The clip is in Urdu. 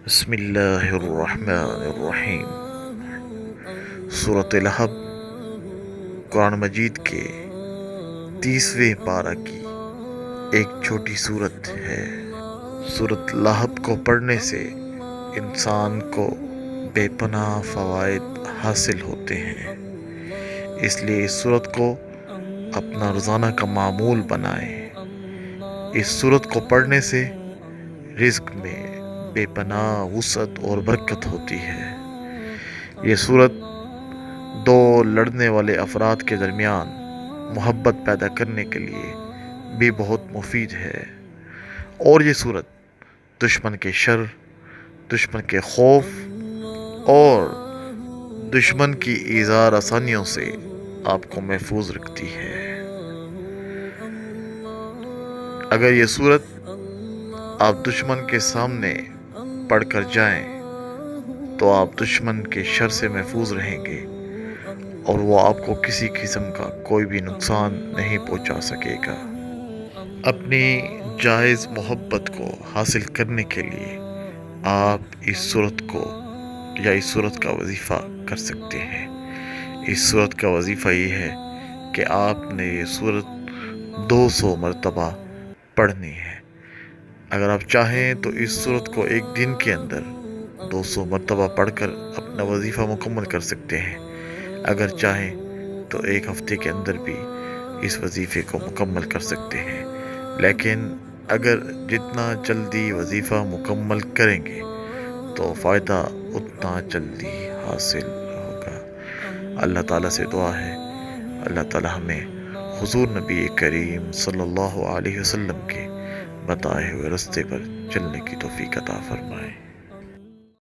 بسم اللہ الرحمن الرحیم۔ سورۃ لہب قرآن مجید کے 30ویں پارہ کی ایک چھوٹی سورت ہے۔ سورۃ لہب کو پڑھنے سے انسان کو بے پناہ فوائد حاصل ہوتے ہیں، اس لیے اس سورت کو اپنا روزانہ کا معمول بنائیں۔ اس سورت کو پڑھنے سے رزق میں بے پناہ وسعت اور برکت ہوتی ہے۔ یہ سورت دو لڑنے والے افراد کے درمیان محبت پیدا کرنے کے لیے بھی بہت مفید ہے، اور یہ سورت دشمن کے شر، دشمن کے خوف اور دشمن کی ایذا رسانیوں سے آپ کو محفوظ رکھتی ہے۔ اگر یہ سورت آپ دشمن کے سامنے پڑھ کر جائیں تو آپ دشمن کے شر سے محفوظ رہیں گے، اور وہ آپ کو کسی قسم کا کوئی بھی نقصان نہیں پہنچا سکے گا۔ اپنی جائز محبت کو حاصل کرنے کے لیے آپ اس سورت کو یا اس سورت کا وظیفہ کر سکتے ہیں۔ اس سورت کا وظیفہ یہ ہے کہ آپ نے یہ سورت 200 مرتبہ پڑھنی ہے۔ اگر آپ چاہیں تو اس سورت کو ایک دن کے اندر 200 مرتبہ پڑھ کر اپنا وظیفہ مکمل کر سکتے ہیں۔ اگر چاہیں تو ایک ہفتے کے اندر بھی اس وظیفے کو مکمل کر سکتے ہیں، لیکن اگر جتنا جلدی وظیفہ مکمل کریں گے تو فائدہ اتنا جلدی حاصل ہوگا۔ اللہ تعالیٰ سے دعا ہے اللہ تعالیٰ ہمیں حضور نبی کریم صلی اللہ علیہ وسلم کے بتائے ہوئے راستے پر چلنے کی توفیق عطا فرمائے۔